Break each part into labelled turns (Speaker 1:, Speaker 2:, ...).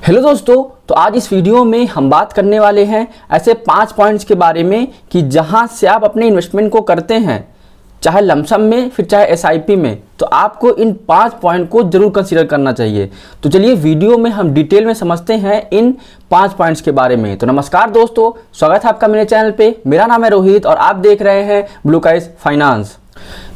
Speaker 1: Hello दोस्तों, तो आज इस वीडियो में हम बात करने वाले हैं ऐसे 5 पॉइंट्स के बारे में कि जहां से आप अपने इन्वेस्टमेंट को करते हैं, चाहे लमसम में फिर चाहे एसआईपी में, तो आपको इन 5 पॉइंट को जरूर कंसीडर करना चाहिए। तो चलिए वीडियो में हम डिटेल में समझते हैं इन 5 पॉइंट्स के बारे में। तो नमस्कार दोस्तों, स्वागत है आपका मेरे चैनल पे। मेरा नाम है रोहित और आप देख रहे हैं ब्लू स्काइज फाइनेंस।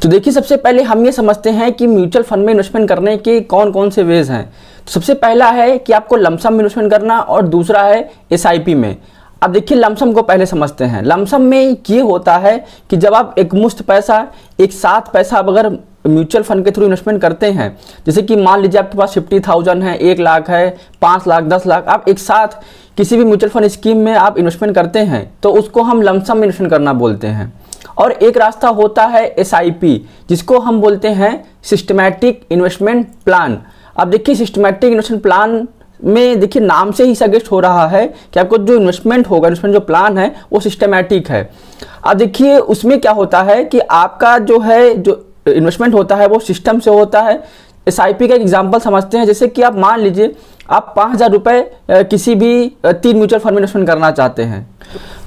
Speaker 1: तो देखिए, सबसे पहले हम ये समझते हैं कि म्यूचुअल फंड में इन्वेस्टमेंट करने के कौन कौन से वेज हैं। तो सबसे पहला है कि आपको लमसम में इन्वेस्टमेंट करना और दूसरा है एसआईपी में। अब देखिए, लमसम को पहले समझते हैं। लमसम में ये होता है कि जब आप एक मुश्त पैसा एक साथ पैसा अगर म्यूचुअल फंड के थ्रू इन्वेस्टमेंट करते हैं, जैसे कि मान लीजिए आपके पास 50,000 है, 1 लाख है, 5 लाख, 10 लाख, आप एक साथ किसी भी म्यूचुअल फंड स्कीम में आप इन्वेस्टमेंट करते हैं तो उसको हम लमसम में इन्वेस्टमेंट करना बोलते हैं। और एक रास्ता होता है एसआईपी, जिसको हम बोलते हैं सिस्टमैटिक इन्वेस्टमेंट प्लान। अब देखिए, सिस्टमैटिक इन्वेस्टमेंट प्लान में देखिए नाम से ही सजेस्ट हो रहा है कि आपको जो इन्वेस्टमेंट होगा, इन्वेस्टमेंट जो प्लान है वो सिस्टमैटिक है। अब देखिए, उसमें क्या होता है कि आपका जो इन्वेस्टमेंट होता है वो सिस्टम से होता है। एसआईपी का एक एग्जांपल समझते हैं, जैसे कि आप मान लीजिए आप 5,000 रुपये किसी भी 3 म्यूचुअल फंड में इन्वेस्टमेंट करना चाहते हैं,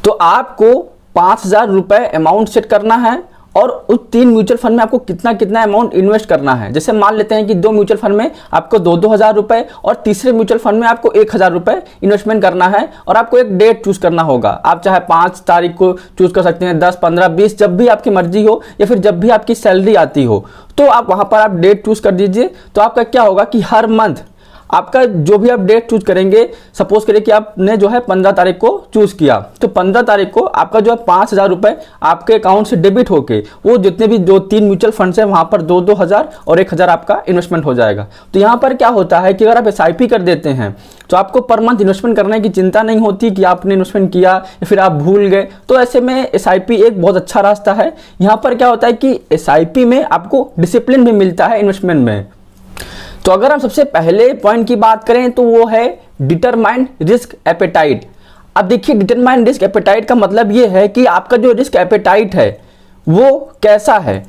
Speaker 1: तो आपको 5,000 रुपये अमाउंट सेट करना है और उस 3 म्यूचुअल फंड में आपको कितना कितना अमाउंट इन्वेस्ट करना है। जैसे मान लेते हैं कि 2 म्यूचुअल फंड में आपको 2,000 रुपये और तीसरे म्यूचुअल फंड में आपको 1,000 रुपये इन्वेस्टमेंट करना है। और आपको एक डेट चूज करना होगा। आप चाहे 5 तारीख को चूज कर सकते हैं, 10, 15, 20, जब भी आपकी मर्जी हो, या फिर जब भी आपकी सैलरी आती हो, तो आप वहां पर आप डेट चूज कर दीजिए। तो आपका क्या होगा कि हर मंथ आपका जो भी आप डेट चूज करेंगे, सपोज करिए कि आपने 15 तारीख को चूज किया, तो 15 तारीख को आपका 5,000 रुपये आपके अकाउंट से डेबिट होके वो जितने भी 2-3 म्यूचुअल फंड्स हैं वहां पर 2,000 और 1,000 आपका इन्वेस्टमेंट हो जाएगा। तो यहाँ पर क्या होता है कि अगर आप एसआईपी कर देते हैं तो आपको पर मंथ इन्वेस्टमेंट करने की चिंता नहीं होती कि आपने इन्वेस्टमेंट किया या फिर आप भूल गए। तो ऐसे में एसआईपी एक बहुत अच्छा रास्ता है। यहाँ पर क्या होता है कि एसआईपी में आपको डिसिप्लिन भी मिलता है इन्वेस्टमेंट में। तो अगर हम सबसे पहले पॉइंट की बात करें तो वो है डिटरमाइंड रिस्क एपेटाइट। अब देखिए, डिटरमाइंड रिस्क एपेटाइट का मतलब ये है कि आपका जो रिस्क एपेटाइट है वो कैसा है।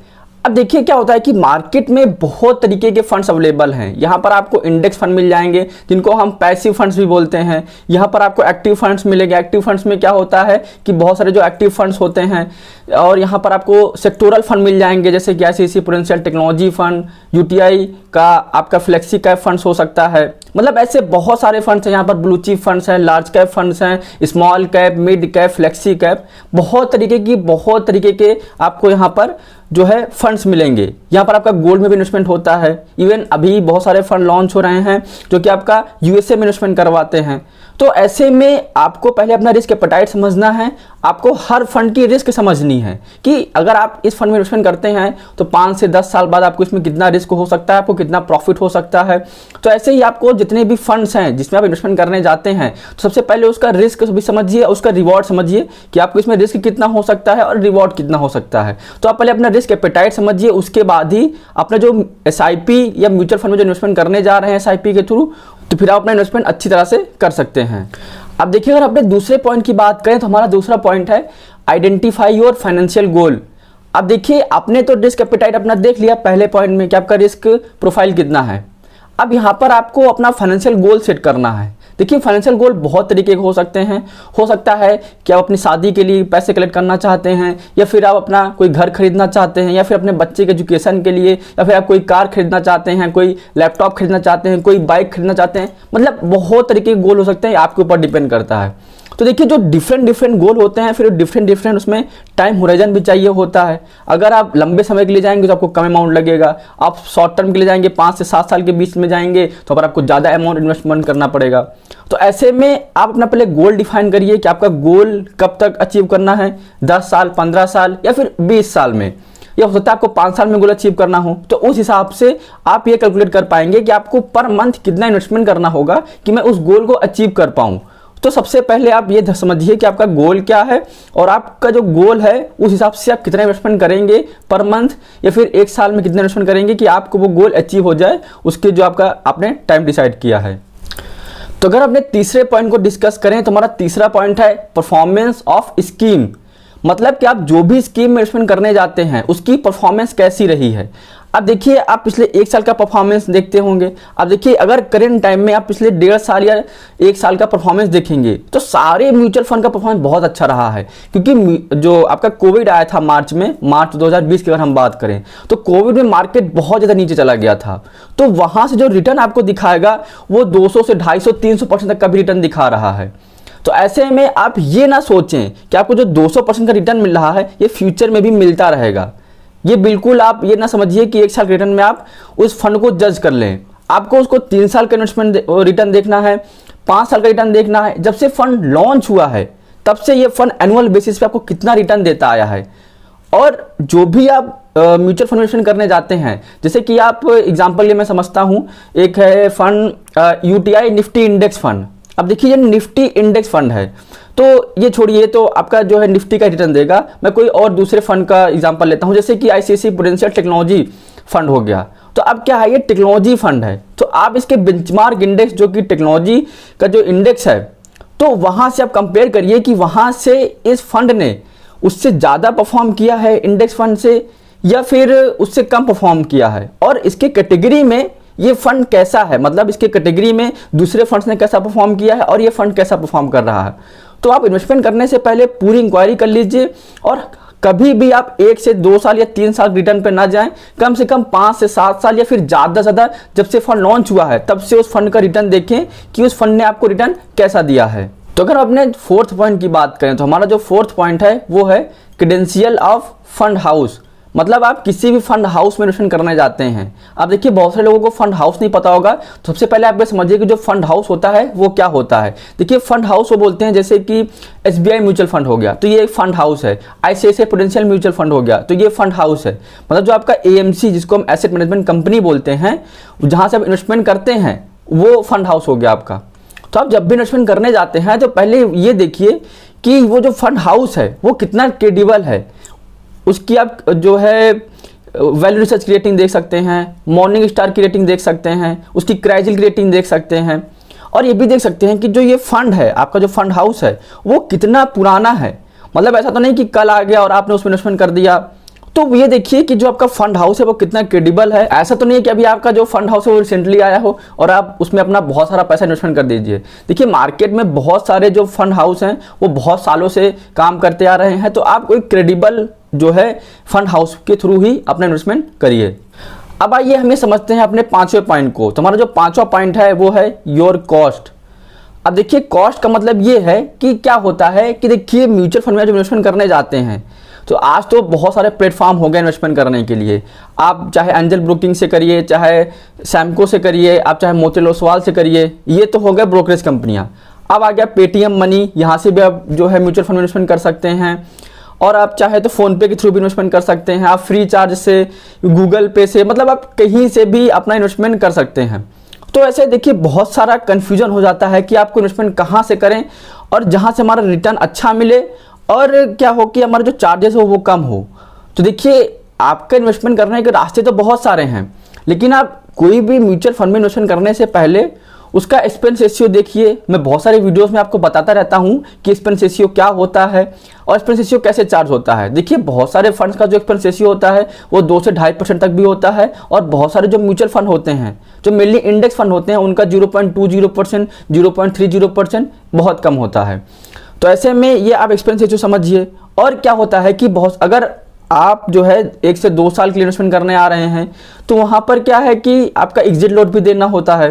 Speaker 1: अब देखिए, क्या होता है कि मार्केट में बहुत तरीके के फंड्स अवेलेबल हैं। यहाँ पर आपको इंडेक्स फंड मिल जाएंगे, जिनको हम पैसिव फंड्स भी बोलते हैं। यहाँ पर आपको एक्टिव फंड्स मिलेंगे। एक्टिव फंड्स में क्या होता है कि बहुत सारे जो एक्टिव फंड्स होते हैं, और यहाँ पर आपको सेक्टोरल फंड मिल जाएंगे, जैसे कि ICICI Prudential technology fund, UTI का आपका फ्लेक्सी कैप फंड्स हो सकता है। मतलब ऐसे बहुत सारे फंड्स हैं। यहाँ पर ब्लू चिप फंड्स हैं, लार्ज कैप फंड्स हैं, small cap, mid cap, flexi cap, बहुत तरीके के आपको यहाँ पर फंड्स मिलेंगे। यहाँ पर आपका गोल्ड में भी इन्वेस्टमेंट होता है। इवन अभी बहुत सारे फंड लॉन्च हो रहे हैं जो कि आपका यूएसए में इन्वेस्टमेंट करवाते हैं। तो ऐसे में आपको पहले अपना रिस्क एपेटाइट समझना है। आपको हर फंड की रिस्क समझनी है कि अगर आप इस फंड में इन्वेस्टमेंट करते हैं तो 5 से 10 साल बाद आपको इसमें कितना रिस्क हो सकता है, आपको कितना प्रॉफिट हो सकता है। तो ऐसे ही आपको जितने भी फंड्स हैं जिसमें आप इन्वेस्टमेंट करने जाते हैं, तो सबसे पहले उसका रिस्क भी समझिए, उसका रिवॉर्ड समझिए कि आपको इसमें रिस्क कितना हो सकता है और रिवॉर्ड कितना हो सकता है। तो आप पहले अपना रिस्क एपेटाइट समझिए, उसके बाद ही अपना जो एसआईपी या म्यूचुअल फंड में जो इन्वेस्टमेंट करने जा रहे हैं एसआईपी के थ्रू, तो फिर आप अपना इन्वेस्टमेंट अच्छी तरह से कर सकते हैं। अब देखिए, अगर अपने दूसरे पॉइंट की बात करें तो हमारा दूसरा पॉइंट है आइडेंटिफाई योर फाइनेंशियल गोल। अब देखिए, आपने तो रिस्क एपेटाइट अपना देख लिया पहले पॉइंट में कि आपका रिस्क प्रोफाइल कितना है। अब यहाँ पर आपको अपना फाइनेंशियल गोल सेट करना है। देखिए, फाइनेंशियल गोल बहुत तरीके के हो सकते हैं। हो सकता है कि आप अपनी शादी के लिए पैसे कलेक्ट करना चाहते हैं, या फिर आप अपना कोई घर खरीदना चाहते हैं, या फिर अपने बच्चे के एजुकेशन के लिए, या फिर आप कोई कार खरीदना चाहते हैं, कोई लैपटॉप खरीदना चाहते हैं, कोई बाइक खरीदना चाहते हैं। मतलब बहुत तरीके के गोल हो सकते हैं, आपके ऊपर डिपेंड करता है। तो देखिए, जो डिफरेंट गोल होते हैं, फिर डिफरेंट उसमें टाइम होराइजन भी चाहिए होता है। अगर आप लंबे समय के लिए जाएंगे तो आपको कम अमाउंट लगेगा। आप शॉर्ट टर्म के लिए जाएंगे, 5 से 7 साल के बीच में जाएंगे, तो पर आपको ज़्यादा अमाउंट इन्वेस्टमेंट करना पड़ेगा। तो ऐसे में आप अपना पहले गोल डिफाइन करिए कि आपका गोल कब तक अचीव करना है, 10 साल, 15 साल या फिर 20 साल में, या हो सकता है आपको 5 साल में गोल अचीव करना हो। तो उस हिसाब से आप ये कैलकुलेट कर पाएंगे कि आपको पर मंथ कितना इन्वेस्टमेंट करना होगा कि मैं उस गोल को अचीव कर पाऊँ। तो सबसे पहले आप ये समझिए कि आपका गोल क्या है, और आपका जो गोल है उस हिसाब से आप कितना इन्वेस्टमेंट करेंगे पर मंथ, या फिर 1 साल में कितना इन्वेस्टमेंट करेंगे कि आपको वो गोल अचीव हो जाए, उसके जो आपने टाइम डिसाइड किया है। तो अगर अपने तीसरे पॉइंट को डिस्कस करें तो हमारा तीसरा पॉइंट है परफॉर्मेंस ऑफ स्कीम। मतलब कि आप जो भी स्कीम में इन्वेस्टमेंट करने जाते हैं उसकी परफॉर्मेंस कैसी रही है। अब देखिए आप पिछले 1 साल का परफॉर्मेंस देखते होंगे। अब देखिए अगर करंट टाइम में आप पिछले 1.5 साल या 1 साल का परफॉर्मेंस देखेंगे तो सारे म्यूचुअल फंड का परफॉर्मेंस बहुत अच्छा रहा है, क्योंकि जो आपका कोविड आया था मार्च 2020 की अगर हम बात करें तो कोविड में मार्केट बहुत ज़्यादा नीचे चला गया था, तो वहाँ से जो रिटर्न आपको दिखाएगा वो 200 से 250-300% तक का भी रिटर्न दिखा रहा है। तो ऐसे में आप ये ना सोचें कि आपको जो 200% का रिटर्न मिल रहा है ये फ्यूचर में भी मिलता रहेगा। ये बिल्कुल आप ये ना समझिए कि 1 साल रिटर्न में आप उस फंड को जज कर लें। आपको उसको 3 साल का इन्वेस्टमेंट रिटर्न देखना है, 5 साल का रिटर्न देखना है। जब से फंड लॉन्च हुआ है तब से ये फंड एनुअल बेसिस पे आपको कितना रिटर्न देता आया है। और जो भी आप म्यूचुअल फंड इन्वेस्टमेंट करने जाते हैं, जैसे कि आप एग्जांपल ये मैं समझता हूँ, एक है fund UTI Nifty index fund. अब देखिए ये निफ्टी इंडेक्स फंड है, तो ये छोड़िए, तो आपका जो है निफ्टी का रिटर्न देगा। मैं कोई और दूसरे फंड का एग्जांपल लेता हूँ, जैसे कि आईसीआईसीआई प्रूडेंशियल टेक्नोलॉजी फंड हो गया। तो अब क्या है, ये टेक्नोलॉजी फंड है, तो आप इसके बेंचमार्क इंडेक्स जो कि टेक्नोलॉजी का जो इंडेक्स है, तो वहाँ से आप कंपेयर करिए कि वहाँ से इस फंड ने उससे ज़्यादा परफॉर्म किया है इंडेक्स फंड से या फिर उससे कम परफॉर्म किया है, और इसके कैटेगरी में ये फंड कैसा है, मतलब इसके कैटेगरी में दूसरे फंड्स ने कैसा परफॉर्म किया है और ये फंड कैसा परफॉर्म कर रहा है। तो आप इन्वेस्टमेंट करने से पहले पूरी इंक्वायरी कर लीजिए, और कभी भी आप 1 से 2 साल या 3 साल रिटर्न पे ना जाएं, कम से कम 5 से 7 साल या फिर ज़्यादा से ज़्यादा जब से फंड लॉन्च हुआ है तब से उस फंड का रिटर्न देखें कि उस फंड ने आपको रिटर्न कैसा दिया है। तो अगर अपने 4th पॉइंट की बात करें तो हमारा जो 4th पॉइंट है वो है क्रेडेंशियल ऑफ फंड हाउस। मतलब आप किसी भी फंड हाउस में इन्वेस्टमेंट करने जाते हैं। अब देखिए बहुत सारे लोगों को फंड हाउस नहीं पता होगा, तो सबसे पहले आप ये समझिए कि जो फंड हाउस होता है वो क्या होता है। देखिए फंड हाउस वो बोलते हैं, जैसे कि एसबीआई म्यूचुअल फंड हो गया तो ये एक फंड हाउस है, आईसीआईसीआई प्रूडेंशियल म्यूचुअल फंड हो गया तो ये फंड हाउस है। मतलब जो आपका एएमसी जिसको हम एसेट मैनेजमेंट कंपनी बोलते हैं, जहाँ से आप इन्वेस्टमेंट करते हैं वो फंड हाउस हो गया आपका। तो आप जब भी इन्वेस्टमेंट करने जाते हैं तो पहले ये देखिए कि वो जो फंड हाउस है वो कितना क्रेडिबल है। उसकी आप जो है वैल्यू रिसर्च की रेटिंग देख सकते हैं, मॉर्निंग स्टार की रेटिंग देख सकते हैं, उसकी क्राइजिल की रेटिंग देख सकते हैं, और ये भी देख सकते हैं कि जो ये फंड है आपका जो फंड हाउस है वो कितना पुराना है। मतलब ऐसा तो नहीं कि कल आ गया और आपने उसमें इन्वेस्टमेंट कर दिया। तो ये देखिए कि जो आपका फंड हाउस है वो कितना क्रेडिबल है। ऐसा तो नहीं है कि अभी आपका जो फंड हाउस है वो रिसेंटली आया हो और आप उसमें अपना बहुत सारा पैसा इन्वेस्टमेंट कर दीजिए। देखिए मार्केट में बहुत सारे जो फंड हाउस हैं वो बहुत सालों से काम करते आ रहे हैं, तो आप कोई क्रेडिबल जो है फंड हाउस के थ्रू ही अपना इन्वेस्टमेंट करिए। अब आइए हमें समझते हैं अपने 5वें पॉइंट को। तो हमारा जो 5वां पॉइंट है वो है योर कॉस्ट। अब देखिए कॉस्ट का मतलब ये है कि क्या होता है कि देखिए म्यूचुअल फंड में जब इन्वेस्टमेंट करने जाते हैं तो आज तो बहुत सारे प्लेटफॉर्म हो गए इन्वेस्टमेंट करने के लिए। आप चाहे एंजल ब्रोकिंग से करिए, चाहे सैमको से करिए, आप चाहे मोतीलाल ओसवाल से करिए, ये तो हो गए ब्रोकरेज कंपनियां। अब आ गया पेटीएम मनी, यहाँ से भी आप जो है म्यूचुअल फंड में इन्वेस्टमेंट कर सकते हैं, और आप चाहे तो फ़ोनपे के थ्रू भी इन्वेस्टमेंट कर सकते हैं, आप फ्री चार्ज से, गूगल पे से, मतलब आप कहीं से भी अपना इन्वेस्टमेंट कर सकते हैं। तो ऐसे देखिए बहुत सारा कन्फ्यूजन हो जाता है कि आपको इन्वेस्टमेंट कहाँ से करें और जहाँ से हमारा रिटर्न अच्छा मिले और क्या हो कि हमारे जो चार्जेस हो वो कम हो। तो देखिए आपका इन्वेस्टमेंट करने के रास्ते तो बहुत सारे हैं, लेकिन आप कोई भी म्यूचुअल फंड में इन्वेस्टमेंट करने से पहले उसका एक्सपेंस रेशियो देखिए। मैं बहुत सारे वीडियोस में आपको बताता रहता हूं कि एक्सपेंस रेशियो क्या होता है और एक्सपेंस रेशियो कैसे चार्ज होता है। देखिए बहुत सारे फंड्स का जो एक्सपेंस रेशियो होता है वो 2 से 2.5% तक भी होता है, और बहुत सारे जो म्यूचुअल फंड होते हैं जो मेनली इंडेक्स फंड होते हैं उनका 0.20%, 0.30% बहुत कम होता है। तो ऐसे में ये आप एक्सपेंस रेशियो समझिए। और क्या होता है कि बहुत अगर आप जो है 1 से 2 साल के लिए इन्वेस्टमेंट करने आ रहे हैं तो वहाँ पर क्या है कि आपका एग्जिट लोड भी देना होता है।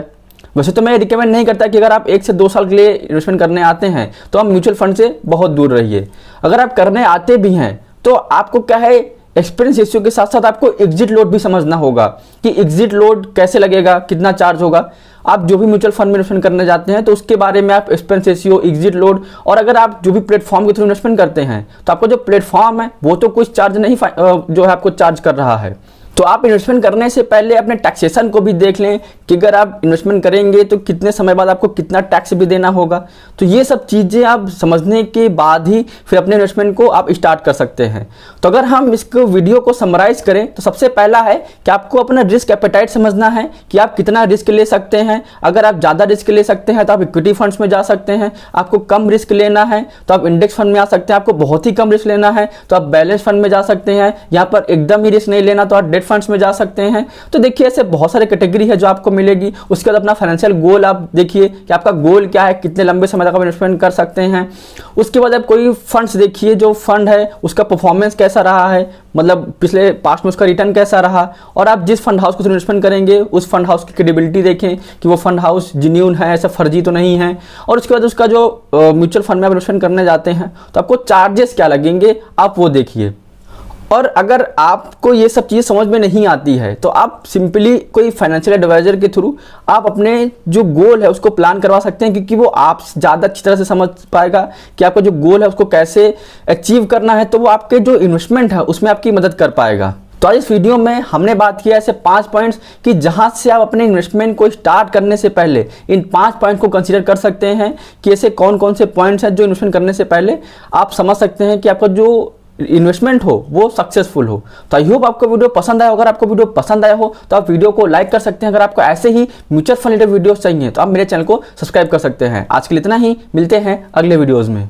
Speaker 1: वैसे तो मैं रिकमेंड नहीं करता कि अगर आप 1 से 2 साल के लिए इन्वेस्टमेंट करने आते हैं तो आप म्यूचुअल फंड से बहुत दूर रहिए। अगर आप करने आते भी हैं तो आपको क्या है एक्सपेंस रेशियो के साथ साथ आपको एग्जिट लोड भी समझना होगा कि एग्जिट लोड कैसे लगेगा, कितना चार्ज होगा। आप जो भी म्यूचुअल फंड में इन्वेस्टमेंट करने जाते हैं तो उसके बारे में आप एक्सपेंस रेशियो, एग्जिट लोड, और अगर आप जो भी प्लेटफॉर्म के थ्रू इन्वेस्टमेंट करते हैं तो आपको जो प्लेटफॉर्म है वो तो कुछ चार्ज नहीं जो है आपको चार्ज कर रहा है। तो आप इन्वेस्टमेंट करने से पहले अपने टैक्सेशन को भी देख लें कि अगर आप इन्वेस्टमेंट करेंगे तो कितने समय बाद आपको कितना टैक्स भी देना होगा। तो ये सब चीज़ें आप समझने के बाद ही फिर अपने इन्वेस्टमेंट को आप स्टार्ट कर सकते हैं। तो अगर हम इसको वीडियो को समराइज करें तो सबसे पहला है कि आपको अपना रिस्क एपेटाइट समझना है कि आप कितना रिस्क ले सकते हैं। अगर आप ज़्यादा रिस्क ले सकते हैं तो आप इक्विटी फंड्स में जा सकते हैं, आपको कम रिस्क लेना है तो आप इंडेक्स फंड में आ सकते हैं, आपको बहुत ही कम रिस्क लेना है तो आप बैलेंस फंड में जा सकते हैं, यहाँ पर एकदम ही रिस्क नहीं लेना तो आप डेट फंड्स में जा सकते हैं। तो देखिए ऐसे बहुत सारे कैटेगरी है जो आपको मिलेगी। उसके बाद अपना फाइनेंशियल गोल आप देखिए कि आपका गोल क्या है, कितने लंबे समय तक आप इन्वेस्टमेंट कर सकते हैं। उसके बाद आप कोई फंड्स देखिए, जो फंड है उसका परफॉर्मेंस कैसा रहा है, मतलब पिछले पास्ट में उसका रिटर्न कैसा रहा, और आप जिस फंड हाउस को इन्वेस्टमेंट करेंगे उस फंड हाउस की क्रेडिबिलिटी देखें कि वो फंड हाउस जेन्युइन है, ऐसा फर्जी तो नहीं है। और उसके बाद उसका जो म्यूचुअल फंड में आप इन्वेस्टमेंट करने जाते हैं तो आपको चार्जेस क्या लगेंगे आप वो देखिए। और अगर आपको ये सब चीज़ समझ में नहीं आती है तो आप सिंपली कोई फाइनेंशियल एडवाइजर के थ्रू आप अपने जो गोल है उसको प्लान करवा सकते हैं, क्योंकि वो आप ज़्यादा अच्छी तरह से समझ पाएगा कि आपका जो गोल है उसको कैसे अचीव करना है। तो वो आपके जो इन्वेस्टमेंट है उसमें आपकी मदद कर पाएगा। तो आज इस वीडियो में हमने बात किया ऐसे 5 पॉइंट्स कि जहां से आप अपने इन्वेस्टमेंट को स्टार्ट करने से पहले इन 5 पॉइंट्स को कंसीडर कर सकते हैं कि ऐसे कौन कौन से पॉइंट्स हैं जो इन्वेस्टमेंट करने से पहले आप समझ सकते हैं कि आपका जो इन्वेस्टमेंट हो वो सक्सेसफुल हो। तो आई होप आपको वीडियो पसंद आया। अगर आपको वीडियो पसंद आया हो तो आप वीडियो को लाइक कर सकते हैं। अगर आपको ऐसे ही म्यूचुअल फंड रिलेटेड वीडियोस चाहिए तो आप मेरे चैनल को सब्सक्राइब कर सकते हैं। आज के लिए इतना ही, मिलते हैं अगले वीडियोस में।